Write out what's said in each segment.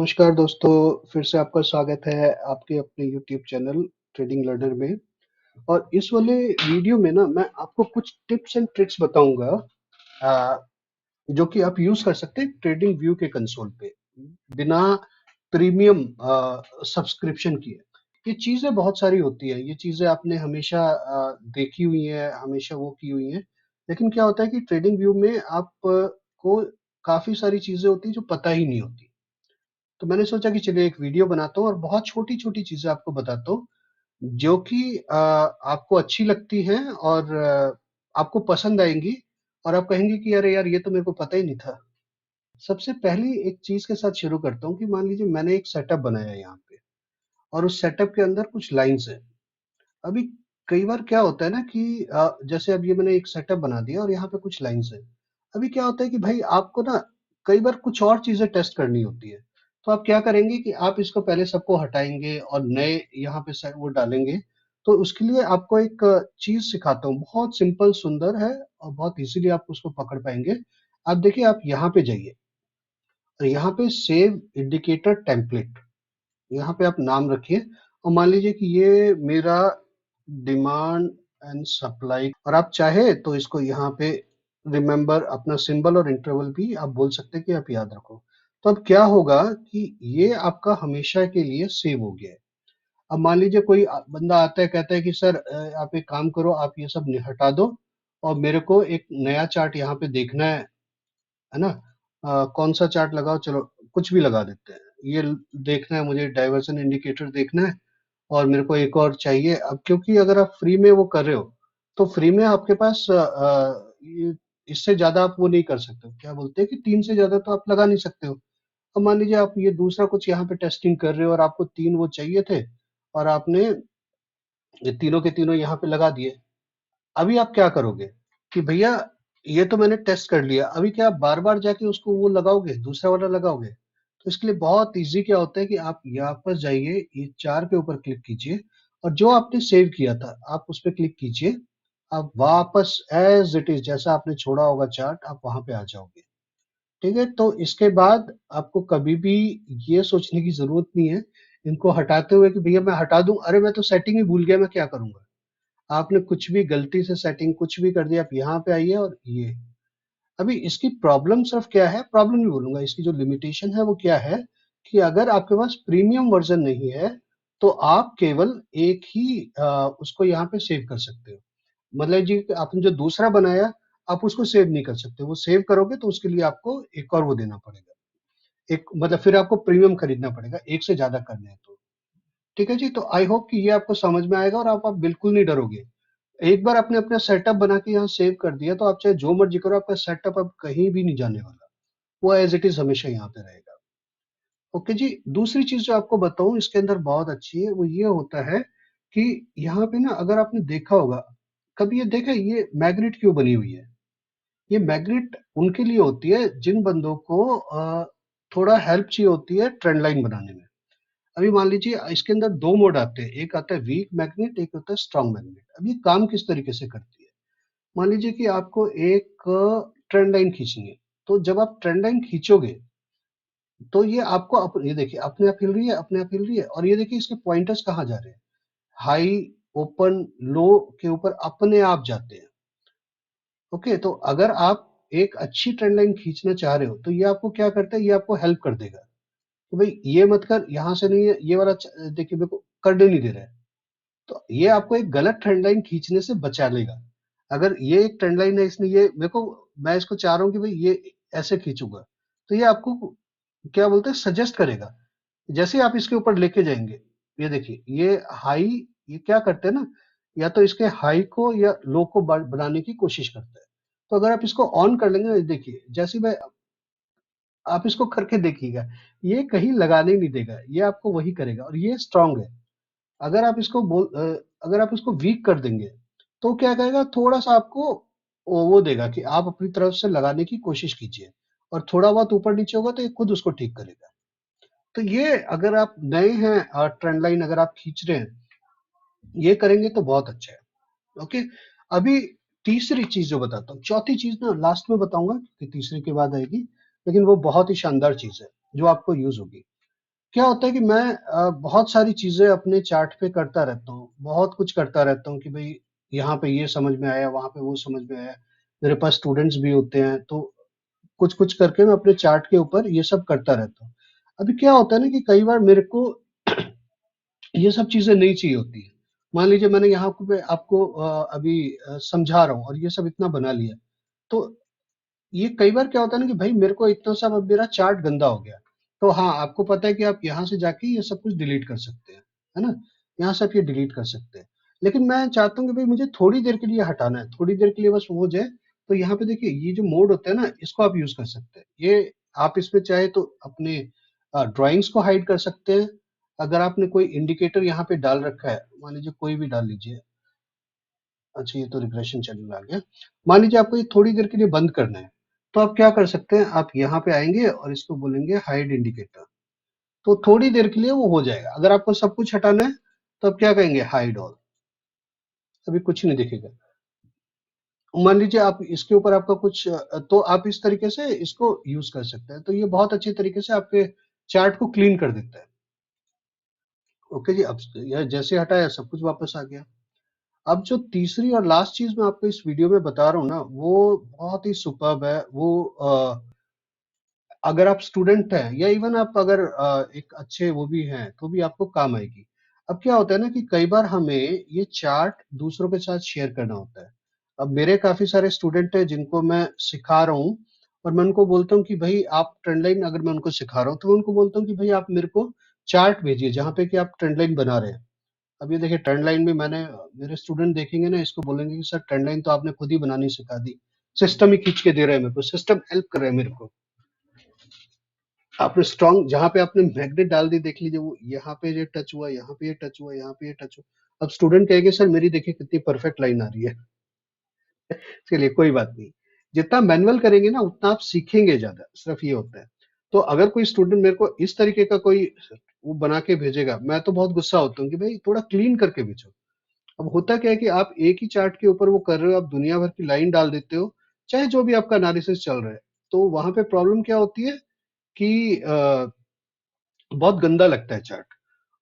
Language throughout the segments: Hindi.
नमस्कार दोस्तों, फिर से आपका स्वागत है आपके अपने यूट्यूब चैनल ट्रेडिंग लर्नर में। और इस वाले वीडियो में ना मैं आपको कुछ टिप्स एंड ट्रिक्स बताऊंगा जो कि आप यूज कर सकते हैं ट्रेडिंग व्यू के कंसोल पे बिना प्रीमियम सब्सक्रिप्शन किए। ये चीजें बहुत सारी होती है, ये चीजें आपने हमेशा देखी हुई है, हमेशा वो की हुई है। लेकिन क्या होता है कि ट्रेडिंग व्यू में आप को काफी सारी चीजें होती है जो पता ही नहीं होती। तो मैंने सोचा कि चलिए एक वीडियो बनाता हूँ और बहुत छोटी-छोटी चीज़ें आपको बताता हूँ, जो कि आपको अच्छी लगती हैं और आपको पसंद आएँगी और आप कहेंगे कि अरे यार! ये तो मेरे को पता ही नहीं था। सबसे पहली एक चीज़ के साथ शुरू करता हूँ कि मान लीजिए मैंने एक सेटअप बनाया है यहाँ पे और उस सेटअप के अंदर कुछ लाइन्स हैं। अभी कई बार क्या होता है ना कि जैसे अब ये मैंने एक सेटअप बना दिया और यहाँ पे कुछ लाइन्स हैं। अभी क्या होता है कि भाई आपको ना कई बार कुछ और चीज़ें टेस्ट करनी होती है। तो आप क्या करेंगे कि आप इसको पहले सबको हटाएँगे और नए यहाँ पे वो डालेंगे। तो उसके लिए आपको एक चीज़ सिखाता हूँ, बहुत सिंपल सुंदर है और बहुत ईज़िली आप उसको पकड़ पाएँगे। आप देखिए, आप यहाँ पे जाइए और यहाँ पे सेव इंडिकेटर टेम्पलेट, यहाँ पे आप नाम रखिए और मान लीजिए कि ये मेरा डिमांड एंड सप्लाई, और आप चाहे तो इसको यहाँ पे रिमेंबर अपना सिंबल और इंटरवल भी आप बोल सकते हैं कि आप याद रखो। तो अब क्या होगा कि ये आपका हमेशा के लिए सेव हो गया है। अब मान लीजिए कोई बंदा आता है, कहता है कि सर आप एक काम करो, आप ये सब हटा दो और मेरे को एक नया चार्ट यहाँ पे देखना है ना? कौन सा चार्ट लगाओ, चलो कुछ भी लगा देते हैं। ये देखना है मुझे, डाइवर्जन इंडिकेटर देखना है और मेरे को एक और चाहिए। अब क्योंकि अगर आप फ्री में वो कर रहे हो, तो फ्री में आपके पास इससे ज्यादा आप वो नहीं कर सकते हो। क्या बोलते हैं कि 3 से ज्यादा तो आप लगा नहीं सकते हो। अब मान लीजिए आप ये दूसरा कुछ यहाँ पे टेस्टिंग कर रहे हो और आपको 3 वो चाहिए थे और आपने ये तीनों के तीनों यहाँ पे लगा दिए। अभी आप क्या करोगे कि भैया ये तो मैंने टेस्ट कर लिया, अभी क्या आप बार-बार जाके उसको वो लगाओगे, दूसरा वाला लगाओगे? तो इसके लिए बहुत ईज़ी क्या होता है कि आप यहाँ पर जाइए, ये 4 के ऊपर क्लिक कीजिए और जो आपने सेव किया था, आप उस पे क्लिक कीजिए। आप वापस ऐज़ इट इज़ जैसा आपने छोड़ा होगा चार्ट, आप वहाँ पे आ जाओगे। ठीक है? तो इसके बाद आपको कभी भी ये सोचने की ज़रूरत नहीं है, इनको हटाते हुए कि भैया मैं हटा दूँ, अरे मैं तो सेटिंग ही भूल गया, मैं क्या करूँगा? आपने कुछ भी गलती से सेटिंग कुछ भी कर दिया, आप यहाँ पे आइए और ये। अभी इसकी प्रॉब्लम सिर्फ क्या है, प्रॉब्लम नहीं बोलूँगा, इसकी जो लिमिटेशन है वो क्या है कि अगर आपके पास प्रीमियम वर्ज़न नहीं है, तो आप केवल एक ही उसको यहाँ पे सेव कर सकते हो। मतलब जी आपने जो दूसरा बनाया, आप उसको सेव नहीं कर सकते। वो सेव करोगे तो उसके लिए आपको एक और वो देना पड़ेगा। एक मतलब फिर आपको प्रीमियम खरीदना पड़ेगा, एक से ज़्यादा करने हैं तो। ठीक है जी? तो आई होप कि ये आपको समझ में आएगा और आप बिल्कुल नहीं डरोगे। एक बार आपने अपना सेटअप बना के यहाँ सेव कर दिया, तो आप चाहे जो मर्ज़ी करो, आपका सेटअप अब कहीं भी नहीं जाने वाला। वो एज़ इट इज़ हमेशा यहाँ पे रहेगा। ओके जी, दूसरी चीज़ जो आपको बताऊँ इसके अंदर बहुत अच्छी है, वो ये होता है कि यहाँ पे ना अगर आपने देखा होगा, कभी ये देखा है ये मैग्नेट क्यों बनी हुई है? ये मैग्नेट उनके लिए होती है जिन बंदों को थोड़ा हेल्प चाहिए होती है ट्रेंड लाइन बनाने में। अभी मान लीजिए इसके अंदर 2 मोड आते हैं, एक आता है वीक मैग्नेट, एक होता है स्ट्रॉन्ग मैग्नेट। अब ये काम किस तरीके से करती है? मान लीजिए कि आपको एक ट्रेंड लाइन खींचनी है, तो जब आप ट्रेंड लाइन खींचोगे, तो ये आपको ये देखिए अपने आप हिल रही है, अपने आप हिल रही है और ये देखिए इसके पॉइंटर्स कहाँ जा रहे हैं? हाई, ओपन, लो के ऊपर अपने आप जाते हैं। ओके, तो अगर आप एक अच्छी ट्रेंड लाइन खींचना चाह रहे हो, तो ये आपको क्या करता है? ये आपको हेल्प कर देगा। तो भाई ये मत कर, यहाँ से नहीं है, ये वाला देखिए मेरे को करने नहीं दे रहा है। तो ये आपको एक गलत ट्रेंड लाइन खींचने से बचा लेगा। अगर ये एक ट्रेंड लाइन है, इसने ये मेरे को, मैं इसको चाह रहा हूँ कि भाई ये ऐसे खींचूंगा, तो ये आपको क्या बोलते हैं सजेस्ट करेगा। जैसे ही आप इसके ऊपर लेके जाएंगे, ये देखिए ये हाई, ये क्या करते हैं ना, या तो इसके हाई को या लो को बनाने की कोशिश करता है। तो अगर आप इसको ऑन कर लेंगे ना, जैसे ही मैं, आप इसको करके देखिएगा, ये कहीं लगाने नहीं देगा, ये आपको वही करेगा और ये स्ट्रांग है। अगर आप इसको अगर आप इसको वीक कर देंगे, तो क्या करेगा, थोड़ा-सा आपको वो देगा कि आप अपनी तरफ से लगाने की कोशिश कीजिए और थोड़ा बहुत ऊपर-नीचे होगा तो ये खुद उसको ठीक करेगा। तो ये अगर आप नए हैं ट्रेंड लाइन अगर आप खींच रहे हैं, ये करेंगे तो बहुत अच्छा है। ओके, अभी तीसरी चीज़ जो बताता हूँ, चौथी चीज़ ना लास्ट में बताऊँगा कि तीसरे के बाद आएगी, लेकिन वो बहुत ही शानदार चीज़ है, जो आपको यूज़ होगी। क्या होता है कि मैं बहुत सारी चीज़ें अपने चार्ट पे करता रहता हूँ, बहुत कुछ करता रहता हूँ कि भई यहाँ पे ये समझ में आया, वहाँ पे वो समझ में आया। मेरे पास स्टूडेंट्स भी होते हैं, तो कुछ-कुछ करके मैं अपने चार्ट के ऊपर ये सब करता रहता हूँ। अभी क्या होता है ना कि कई बार मेरे को ये सब चीज़ें नहीं चाहिए होती हैं। मान लीजिए मैंने यहाँ पे आपको अभी समझा रहा हूँ और ये सब इतना बना लिया। तो ये कई बार क्या होता है ना कि भाई मेरे को इतना सब, अब मेरा चार्ट गंदा हो गया। तो हाँ, आपको पता है कि आप यहाँ से जाके ये सब कुछ डिलीट कर सकते हैं, है ना? यहाँ से आप ये डिलीट कर सकते हैं। लेकिन मैं चाहता हूँ कि भाई मुझे थोड़ी देर के लिए हटाना है, थोड़ी देर के लिए बस हो जाए। तो यहाँ पे देखिए ये जो मोड होता है ना, इसको आप यूज़ कर सकते हैं। ये आप इसमें चाहे तो अपने ड्राइंग्स को हाइड कर सकते हैं। अगर आपने कोई इंडिकेटर यहाँ पे डाल रखा है, मान लीजिए कोई भी डाल लीजिए। अच्छा, ये तो रिग्रेशन चैनल आ गया। मान लीजिए आपको ये थोड़ी देर के लिए बंद करना है, तो आप क्या कर सकते हैं, आप यहाँ पे आएँगे और इसको बोलेंगे हाइड इंडिकेटर, तो थोड़ी देर के लिए वो हो जाएगा। अगर आपको सब कुछ हटाना है, तो आप क्या कहेंगे, हाइड ऑल, अभी कुछ नहीं दिखेगा। मान लीजिए आप इसके ऊपर आपका कुछ तो आप इस तरीके से इसको यूज़ कर सकते हैं। तो ये बहुत अच्छे तरीके से आपके चार्ट को क्लीन कर देता है। ओके जी, अब यह जैसे हटाया सब कुछ वापस आ गया। अब जो तीसरी और लास्ट चीज़ मैं आपको इस वीडियो में बता रहा हूँ ना, वो बहुत ही सुपर्ब है। वो अगर आप स्टूडेंट हैं या इवन आप अगर एक अच्छे वो भी हैं, तो भी आपको काम आएगी। अब क्या होता है ना कि कई बार हमें ये चार्ट दूसरों के साथ शेयर करना होता है। अब मेरे काफ़ी सारे स्टूडेंट हैं जिनको मैं सिखा रहा हूँ और मैं उनको बोलता हूँ कि भई आप ट्रेंड लाइन, अगर मैं उनको सिखा रहा हूँ, तो मैं उनको बोलता हूँ कि भई आप मेरे को चार्ट भेजिए, जहाँ पे कि आप ट्रेंड लाइन बना रहे हैं। अब ये देखिए ट्रेंड लाइन भी मैंने, मेरे स्टूडेंट देखेंगे ना इसको, बोलेंगे कि सर ट्रेंड लाइन तो आपने खुद ही बनानी सिखा दी। सिस्टम ही खींच के दे रहा है मेरे को, सिस्टम हेल्प कर रहा है मेरे को। आपने स्ट्रॉन्ग जहाँ पे आपने मैग्नेट डाल दी, देख लीजिए वो यहाँ पे ये टच हुआ, यहाँ पे ये टच हुआ, यहाँ पे ये टच हुआ। अब स्टूडेंट कहेंगे सर मेरी देखिए कितनी परफेक्ट लाइन आ रही है। चलिए कोई बात नहीं। जितना मैनुअल करेंगे ना उतना आप सीखेंगे ज़्यादा, सिर्फ ये होता है। तो अगर कोई स्टूडेंट मेरे को इस तरीके का कोई वो बना के भेजेगा, मैं तो बहुत गुस्सा होता हूँ कि भाई थोड़ा क्लीन करके भेजो। अब होता क्या है कि आप एक ही चार्ट के ऊपर वो कर रहे हो, आप दुनिया भर की लाइन डाल देते हो, चाहे जो भी आपका एनालिसिस चल रहा है। तो वहां पे प्रॉब्लम क्या होती है कि बहुत गंदा लगता है चार्ट।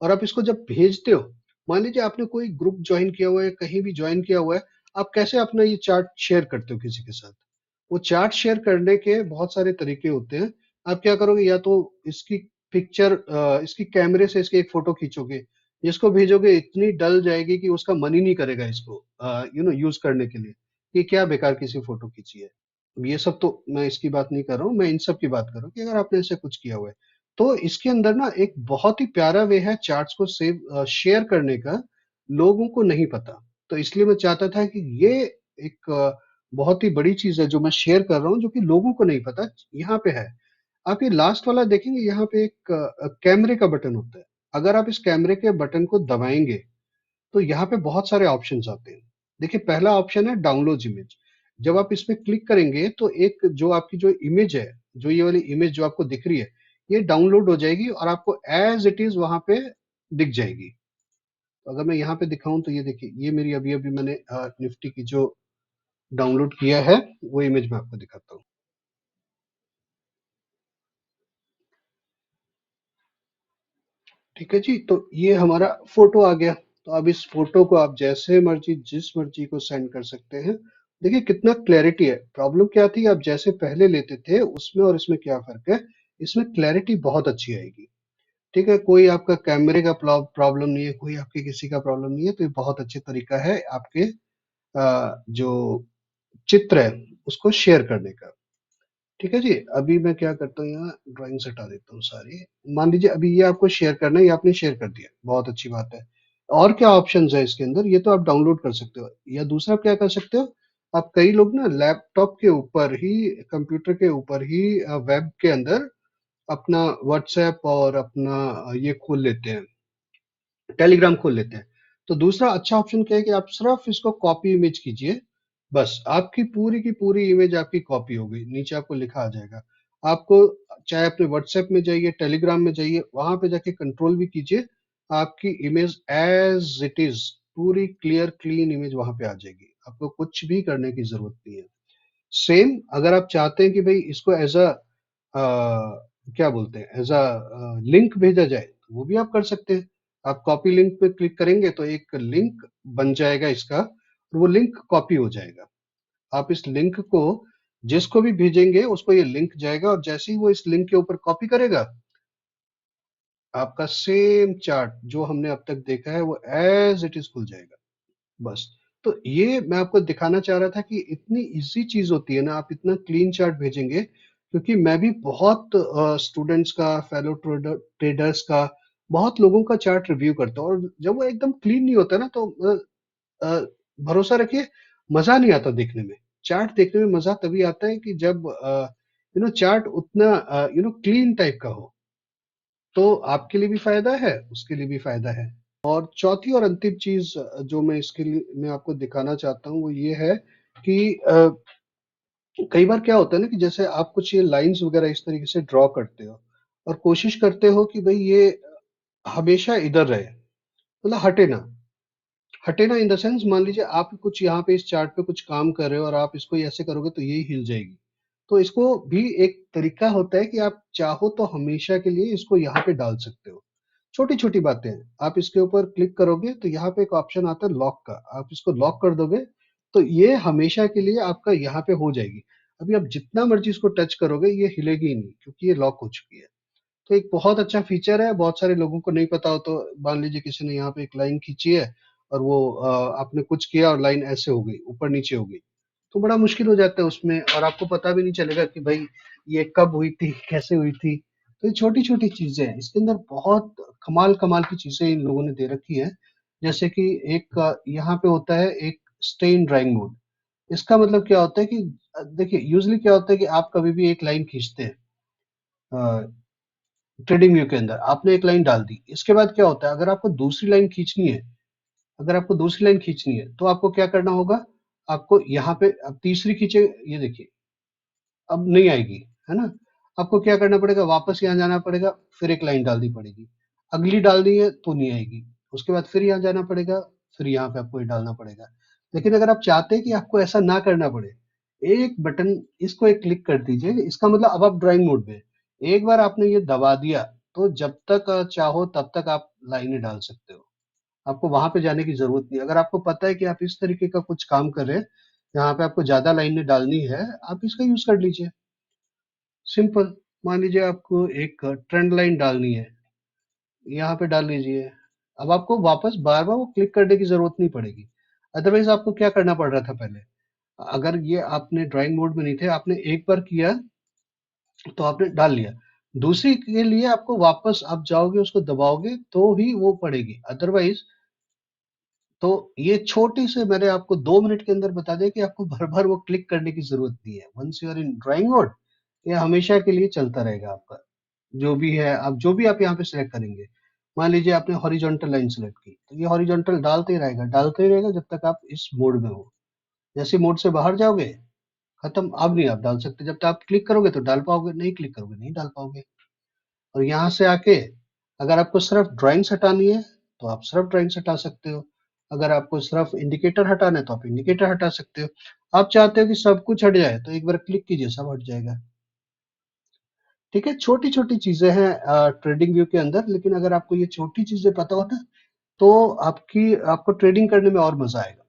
और आप इसको जब भेजते हो, मान लीजिए आपने कोई ग्रुप ज्वाइन किया हुआ है, कहीं भी ज्वाइन किया हुआ है, आप कैसे अपना ये चार्ट शेयर करते हो किसी के साथ? वो चार्ट शेयर करने के बहुत सारे तरीके होते हैं। आप क्या करोगे, या तो इसकी पिक्चर इसकी कैमरे से इसकी एक फोटो खींचोगे, जिसको भेजोगे इतनी डल जाएगी कि उसका मन ही नहीं करेगा इसको यूज करने के लिए। ये क्या बेकार किसी फोटो खींची है। ये सब तो मैं इसकी बात नहीं कर रहा हूँ, मैं इन सब की बात कर रहा हूँ कि अगर आपने ऐसे कुछ किया हुआ है, तो इसके अंदर ना एक बहुत ही प्यारा वे है चार्ट्स को शेयर करने का, लोगों को नहीं पता। तो इसलिए मैं चाहता था कि ये एक बहुत ही बड़ी चीज है जो मैं शेयर कर रहा हूँ, जो कि लोगों को नहीं पता, यहाँ पे है। आप ये लास्ट वाला देखेंगे, यहाँ पे एक कैमरे का बटन होता है। अगर आप इस कैमरे के बटन को दबाएंगे, तो यहाँ पे बहुत सारे ऑप्शंस आते हैं। देखिए पहला ऑप्शन है डाउनलोड इमेज। जब आप इस पे क्लिक करेंगे, तो एक जो आपकी जो इमेज है, जो ये वाली इमेज जो आपको दिख रही है, ये डाउनलोड हो जाएगी और आपको एज इट इज वहां पे दिख जाएगी। तो अगर मैं यहाँ पे दिखाऊं, तो ये देखिए, ये मेरी अभी अभी मैंने निफ्टी की जो डाउनलोड किया है, वो इमेज मैं आपको दिखाता हूँ। ठीक है जी, तो ये हमारा फोटो आ गया। तो अब इस फोटो को आप जैसे मर्जी, जिस मर्जी को सेंड कर सकते हैं। देखिए कितना क्लैरिटी है। प्रॉब्लम क्या थी, आप जैसे पहले लेते थे उसमें और इसमें क्या फर्क है, इसमें क्लैरिटी बहुत अच्छी आएगी। ठीक है, कोई आपका कैमरे का प्रॉब्लम नहीं है, कोई आपके किसी का प्रॉब्लम नहीं है। तो ये बहुत अच्छे तरीका है आपके जो चित्र है उसको शेयर करने का। ठीक है जी, अभी मैं क्या करता हूँ, यहाँ ड्राइंग्स हटा देता हूँ सारी। मान लीजिए अभी ये आपको शेयर करना है, ये आपने शेयर कर दिया, बहुत अच्छी बात है। और क्या ऑप्शंस है इसके अंदर, ये तो आप डाउनलोड कर सकते हो। या दूसरा आप क्या कर सकते हो, आप कई लोग ना लैपटॉप के ऊपर ही, कंप्यूटर के ऊपर ही वेब के अंदर अपना व्हाट्सएप और अपना ये खोल लेते हैं, टेलीग्राम खोल लेते हैं। तो दूसरा अच्छा ऑप्शन क्या है कि आप सिर्फ इसको कॉपी इमेज कीजिए, बस आपकी पूरी की पूरी इमेज आपकी कॉपी हो गई, नीचे आपको लिखा आ जाएगा। आपको चाहे अपने व्हाट्सएप में जाइए, टेलीग्राम में जाइए, वहां पे जाके कंट्रोल भी कीजिए, आपकी इमेज एज इट इज पूरी क्लियर क्लीन इमेज वहां पे आ जाएगी। आपको कुछ भी करने की जरूरत नहीं है। सेम अगर आप चाहते हैं कि भाई इसको एज अ क्या बोलते हैं, एज अ लिंक भेजा जाए, तो वो भी आप कर सकते हैं। आप कॉपी लिंक पे क्लिक करेंगे तो एक लिंक बन जाएगा इसका, और वो लिंक कॉपी हो जाएगा। आप इस लिंक को जिसको भी भेजेंगे उसको ये लिंक जाएगा, और जैसे ही वो इस लिंक के ऊपर कॉपी करेगा, आपका सेम चार्ट जो हमने अब तक देखा है वो एज इट इज खुल जाएगा। बस। तो ये मैं आपको दिखाना चाह रहा था कि इतनी इजी चीज होती है ना, आप इतना क्लीन चार्ट भेजेंगे, क्योंकि मैं भी बहुत स्टूडेंट्स का, फेलो ट्रेडर्स का, बहुत लोगों का चार्ट रिव्यू करता हूँ, और जब वो एकदम क्लीन नहीं होता ना, तो अ, भरोसा रखिए, मजा नहीं आता देखने में। चार्ट देखने में मजा तभी आता है कि जब चार्ट उतना क्लीन टाइप का हो, तो आपके लिए भी फायदा है, उसके लिए भी फायदा है। और चौथी और अंतिम चीज जो मैं इसके लिए मैं आपको दिखाना चाहता हूँ वो ये है कि कई बार क्या होता है ना, कि जैसे आप कुछ ये लाइंस वगैरह इस तरीके से ड्रॉ करते हो, और कोशिश करते हो कि भाई ये हमेशा इधर रहे, मतलब हटे ना। हटे ना इन द सेंस, मान लीजिए आप कुछ यहाँ पे इस चार्ट पे कुछ काम कर रहे हो, और आप इसको ऐसे करोगे तो ये हिल जाएगी। तो इसको भी एक तरीका होता है कि आप चाहो तो हमेशा के लिए इसको यहाँ पे डाल सकते हो। छोटी छोटी बातें हैं, आप इसके ऊपर क्लिक करोगे तो यहाँ पे एक ऑप्शन आता है लॉक का, आप इसको लॉक कर दोगे तो ये हमेशा के लिए आपका यहाँ पे हो जाएगी। अभी आप जितना मर्जी इसको टच करोगे ये हिलेगी ही नहीं, क्योंकि ये लॉक हो चुकी है। तो एक बहुत अच्छा फीचर है, बहुत सारे लोगों को नहीं पता हो, तो मान लीजिए किसी ने यहाँ पे एक लाइन खींची है, और वो आपने कुछ किया और लाइन ऐसे हो गई, ऊपर नीचे हो गई, तो बड़ा मुश्किल हो जाता है उसमें, और आपको पता भी नहीं चलेगा कि भाई ये कब हुई थी, कैसे हुई थी। तो ये छोटी छोटी चीजें हैं, इसके अंदर बहुत कमाल कमाल की चीजें इन लोगों ने दे रखी है। जैसे कि एक यहाँ पे होता है एक स्टे इन ड्राइंग मोड। इसका मतलब क्या होता है कि देखिए यूजली क्या होता है कि आप कभी भी एक लाइन खींचते हैं ट्रेडिंग व्यू के अंदर, आपने एक लाइन डाल दी, इसके बाद क्या होता है, अगर आपको दूसरी लाइन खींचनी है, अगर आपको दूसरी लाइन खींचनी है तो आपको क्या करना होगा, आपको यहाँ पे अब तीसरी खींचे, ये देखिए अब नहीं आएगी, है ना। आपको क्या करना पड़ेगा, वापस यहाँ जाना पड़ेगा, फिर एक लाइन डालनी पड़ेगी, अगली डालनी है तो नहीं आएगी, उसके बाद फिर यहाँ जाना पड़ेगा, फिर यहाँ पे आपको ये डालना पड़ेगा। लेकिन अगर आप चाहते हैं कि आपको ऐसा ना करना पड़े, एक बटन, इसको एक क्लिक कर दीजिए, इसका मतलब अब आप ड्राइंग मोड में हैं। एक बार आपने ये दबा दिया तो जब तक चाहो तब तक आप लाइनें डाल सकते हो, आपको वहां पे जाने की जरूरत नहीं। अगर आपको पता है कि आप इस तरीके का कुछ काम कर रहे हैं, यहाँ पे आपको ज्यादा लाइनें डालनी है, आप इसका यूज कर लीजिए। सिंपल। मान लीजिए आपको एक ट्रेंड लाइन डालनी है, यहाँ पे डाल लीजिए। अब आपको वापस बार बार वो क्लिक करने की जरूरत नहीं पड़ेगी। अदरवाइज आपको क्या करना पड़ रहा था पहले, अगर ये आपने ड्राइंग मोड में नहीं थे, आपने एक बार किया तो आपने डाल लिया, दूसरी के लिए आपको वापस आप जाओगे उसको दबाओगे तो ही वो पड़ेगी, अदरवाइज। तो ये छोटी से मैंने आपको 2 मिनट के अंदर बता दिया कि आपको भर भर वो क्लिक करने की जरूरत नहीं है। Once you are in drawing mode, ये हमेशा के लिए चलता रहेगा आपका, जो भी है, आप जो भी आप यहाँ पे सिलेक्ट करेंगे। मान लीजिए आपने हॉरिजॉन्टल लाइन सिलेक्ट की, तो ये हॉरिजॉन्टल डालते ही रहेगा जब तक आप इस मोड में हो। जैसे मोड से बाहर जाओगे, खत्म, अब नहीं आप डाल सकते, जब तक आप क्लिक करोगे तो डाल पाओगे, नहीं क्लिक करोगे नहीं डाल पाओगे। और यहाँ से आके अगर आपको सिर्फ ड्राइंग्स हटानी है तो आप सिर्फ ड्राइंग्स हटा सकते हो, अगर आपको सिर्फ इंडिकेटर हटाना है तो आप इंडिकेटर हटा सकते हो। आप चाहते हो कि सब कुछ हट जाए तो एक बार क्लिक कीजिए, सब हट जाएगा। ठीक है, छोटी छोटी चीजें हैं ट्रेडिंग व्यू के अंदर, लेकिन अगर आपको ये छोटी चीजें पता हो ना, तो आपको ट्रेडिंग करने में और मजा आएगा।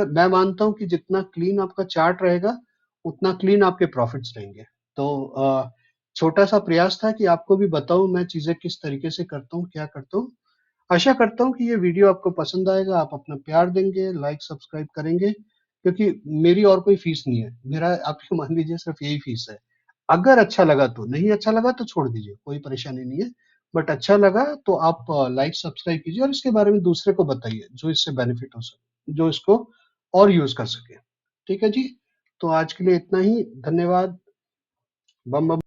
मैं मानता हूं कि जितना क्लीन आपका चार्ट रहेगा, उतना क्लीन आपके प्रॉफिट्स रहेंगे। तो छोटा सा प्रयास था कि आपको भी बताऊं मैं चीजें किस तरीके से करता हूँ, क्या करता हूँ। आशा करता हूँ कि ये वीडियो आपको पसंद आएगा, आप अपना प्यार देंगे, लाइक सब्सक्राइब करेंगे, क्योंकि मेरी और कोई फीस नहीं है, मेरा आप मान लीजिए सिर्फ यही फीस है। अगर अच्छा लगा तो, नहीं अच्छा लगा तो छोड़ दीजिए, कोई परेशानी नहीं है। बट अच्छा लगा तो आप लाइक सब्सक्राइब कीजिए, और इसके बारे में दूसरे को बताइए जो इससे बेनिफिट हो सके, जो इसको और यूज कर सके। ठीक है जी। तो आज के लिए इतना ही, धन्यवाद। बम बम।